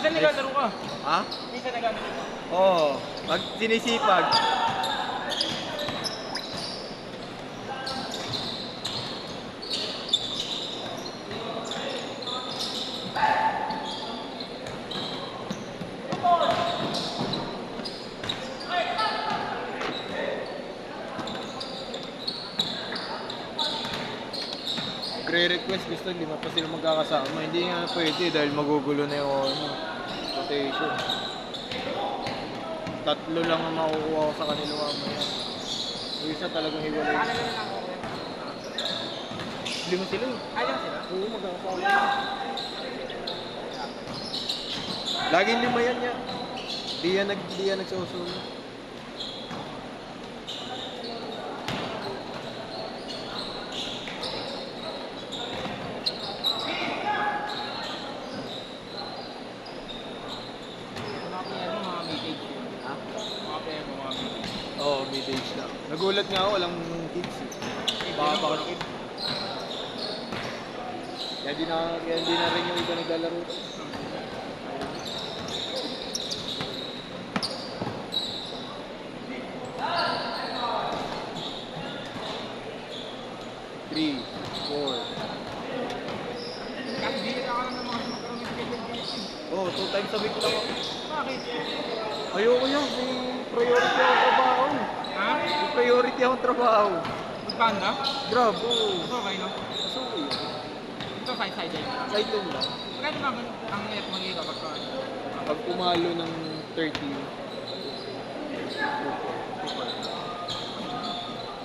Minsan naglalaro ka. Ha? Minsan naglalaro ka. Oo. Pag sinisipag. Re-request gusto, lima pa sila magkakasama. Hindi nga pwede dahil magugulo na yung rotation. Tatlo lang ang makukuha ko sa kanila mamaya. Yung isa talagang hiwalay. Ano na lang ako. Lima sila eh. Ayaw sila? Oo, magkakasama. Laging lima yan niya. Di yan nagsusunod. Oo, mid-age lang. Nagulat nga ako, walang kids eh. Baka pa kid. Kaya di na rin yung iba naglalaro. Three, four. Kasi di ka lang ng mga magkaroon ng schedule games. Oh, 2 times a week lang ako. Bakit? Ayoko yan, may priority akong trabaho. Ha? May priority akong trabaho. Magbanda? Grab, oo. Ito okay no? Kaso yun. Ito side-side. Sideline lang. Magkano naman ang net mag-iiga pagka? Pag pumalo ng 30,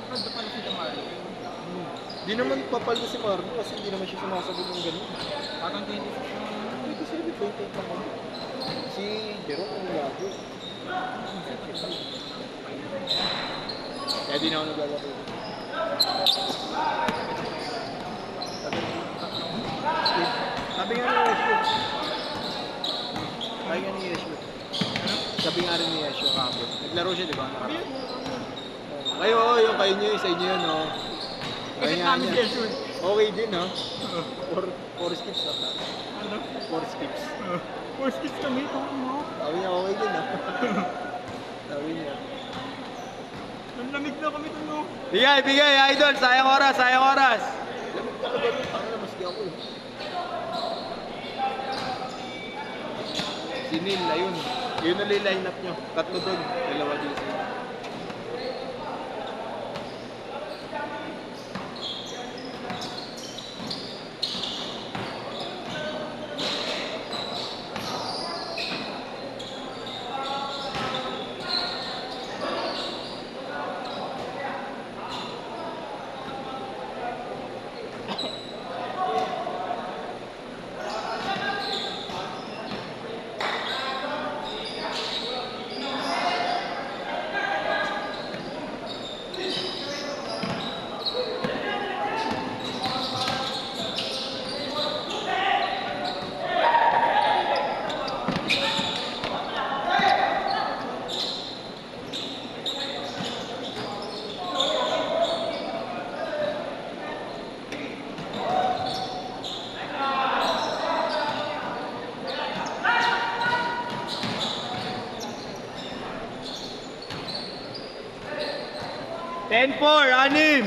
Ganda pala si Damari. di naman papalo si Marno kasi hindi naman siya sumasagot ng ganun. Patang 26 na. 27, 28 pa kami. Si Jerome ang lagi. Kaya di na ako naglalaro. Sabi nga ni Yeshua. Sabi nga ni Yeshua. Sabi nga rin ni Yeshua kahapon. Naglaro siya, di ba? Kayo, yung kayo nyo, sa inyo yun, oh. Kasi namin schedule. Okay din, ha? 4 skips na. Ano? 4 skips. First kids kami, ito mo. Sabi niya, okay din, ha? Sabi niya. Nanlamig na kami ito, no? Bigay, idol! Sayang oras! Lamig talaga ito. Parang na maski ako, eh. Si Neil, ayun. Yun na line up nyo. Tatlo doon. Dalawa dito. Ten 4, anim!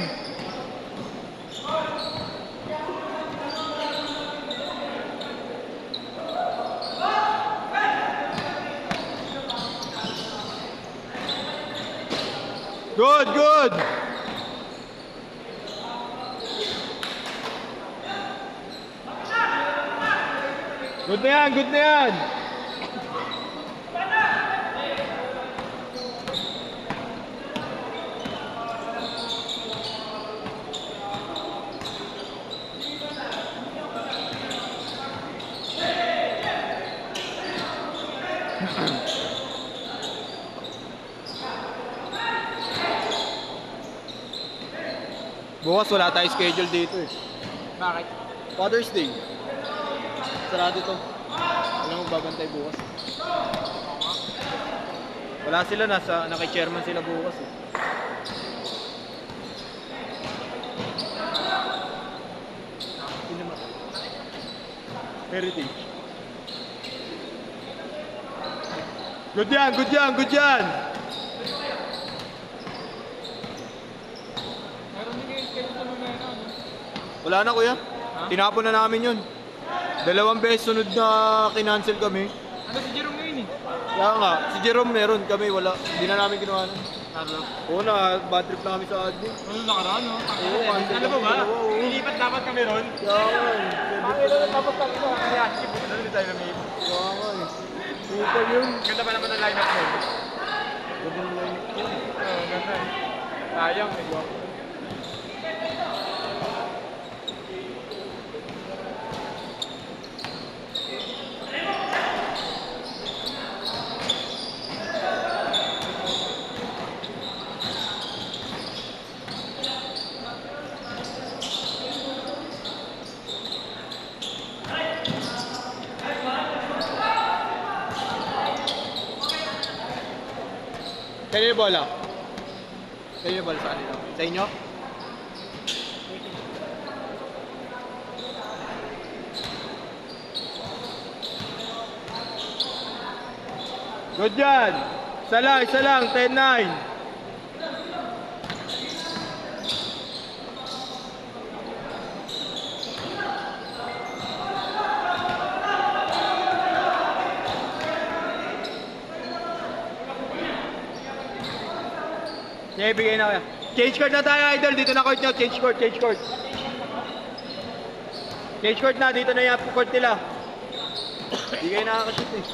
Good! Good na yan! Bukas wala tayong schedule dito eh. Bakit? Father's Day. Sarado to. Alam mo, babantay bukas. Wala sila, naki-chairman sila bukas eh. Heritage. Good yan, good yan, good yan. Meron din kayo schedule sa mga ano. Wala na kuya. Tinapon na namin yun. 2 beses sunod na kinancel kami. Ano si Jerome ngayon eh? Kaya nga, si Jerome meron kami, wala. Hindi na namin ginawa na. Carlo. Oo na, bad trip na kami sa admin. Ano nakaraan no? Oo, Ano ba ba? oo. Ilipat dapat kami ron. Kaya nga eh. Pakailan dapat kami ron. Kaya skip ko na tayo na may. Kaya nga eh. Super yun. Ganda pa naman ang lineup mo. Ganda na lang yun. Oo, ganda. Sayang eh. Kanino yung bola? Kanino yung bola sa kanino? Sa inyo? Good yan! Isa lang, 10-9. Sige, bigay na kaya. Change court na tayo, idol. Dito na court nyo. Change court, change court. Change court na. Dito na yung court nila. Hindi kayo nakakashoot eh.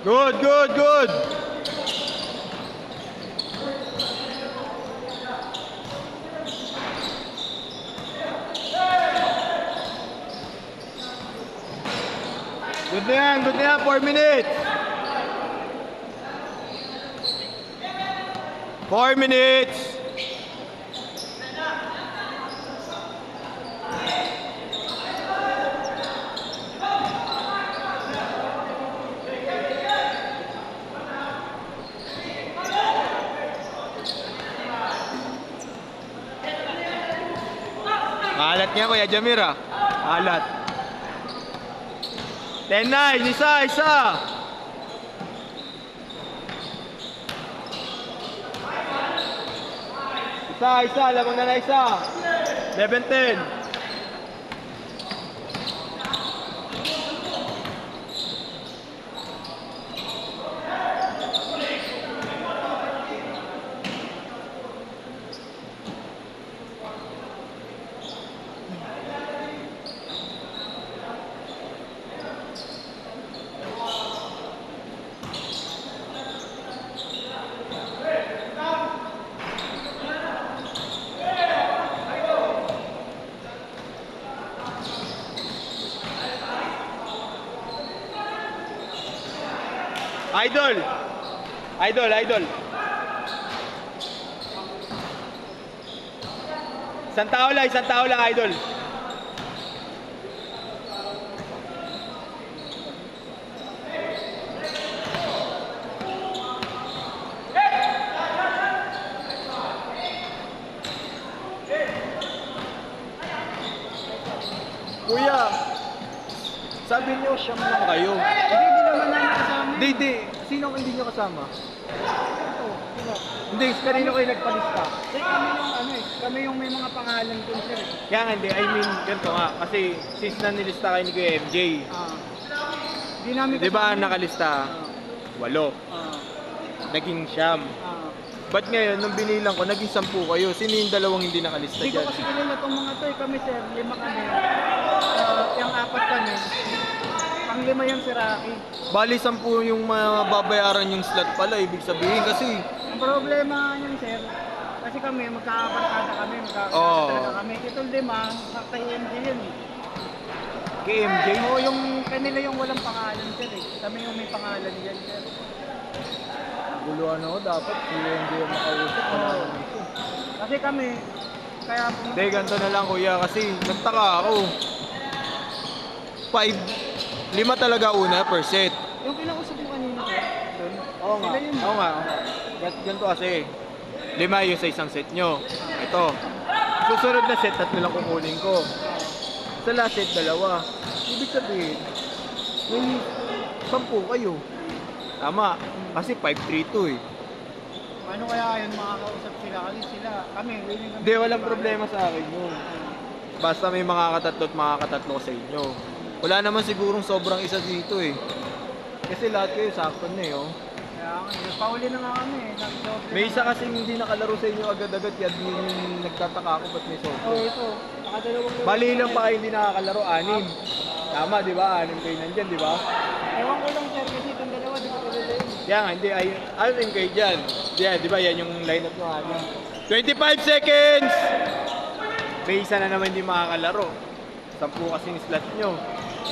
Good, good, good. Good na yan, 4 minutes. 4 minutes. Alat niya Kuya Jamir ah. Alat. 10-9, isa. Isa, lamang na isa. 11-10. Idol. Isang tao lang, idol. Kuya, sabi niyo siyam lang kayo. Hindi naman namin kasama. Hindi. Sino ang hindi niyo kasama? Hindi, kanino kayo nagpalista? Kami yung may mga pangalan dun sir. Kaya nga hindi, I mean, ganito nga. Kasi since nanilista kayo ni Kuya MJ, Hindi namin di ba nakalista? 8. Naging siyam. Ba't ngayon, nung binilang ko, naging 10 kayo. Sino yung 2 hindi nakalista Hindi ko dyan? kasi kilala itong mga to. Kami sir, 5 kami. Yung 4 kami. Ang 5 yan si Rocky. Bali 10 yung mababayaran yung slot pala, ibig sabihin kasi Ang problema niyan sir, Kasi kami, magkakabarkada kami, magkakabarkada Oo. talaga kami. Itong lima, kay MJ yun eh. KMJ? Oo, yung kanila yung walang pangalan sir eh. Kami yung may pangalan yan sir. Guluhan ako, dapat si KMJ yung makausap. Oo. Kasi kami, kaya Hindi, ganito na lang kuya kasi nagtaka ako. 5, 5 talaga una per set. yung kinausap mo kanina sir, doon, Oo nga, sila yun. oo nga. Ganito kasi. 5 yung sa isang set nyo. Ito. Susunod na set, 3 lang kukunin ko. Sa last set, 2. Ibig sabihin, may 10 kayo. Tama. Kasi 5-3-2 eh. Ano kaya yun makakausap sila? Kasi sila, kami, willing kami. Hindi, walang problema sa akin yun. Basta may makakatatlo at makakatatlo sa inyo. Wala naman sigurong sobrang isa dito eh. Kasi lahat kayo sakto na eh. Oh. Kaya nga, nagpauli na nga kami eh. May isa kasing hindi nakalaro sa inyo agad-agad yan yung nagtataka ako ba't may sobrang. Oo, ito. Nakadalawang Bali lang pa kayo hindi nakakalaro, 6. Tama, di ba? 6 kayo nandyan, di ba? Ewan ko lang sir, kasi itong dalawa, di ko kilala yun. Kaya nga, hindi, ayun kayo dyan. Yeah, di ba? Yan yung lineup nyo 6. 25 seconds! May isa na naman hindi makakalaro. 10 kasing slot nyo.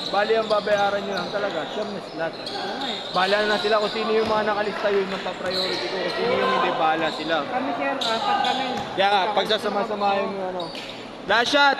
Bali ang babayaran nyo lang talaga, siyam na slot. Oo nga eh. Bahala na sila kung sino yung mga nakalista yun, magpa-priority ko. Kung sino yung hindi, bahala sila. Kami sir, apat kami. Kaya nga, pagsasama-samahin mo ano. Last shot!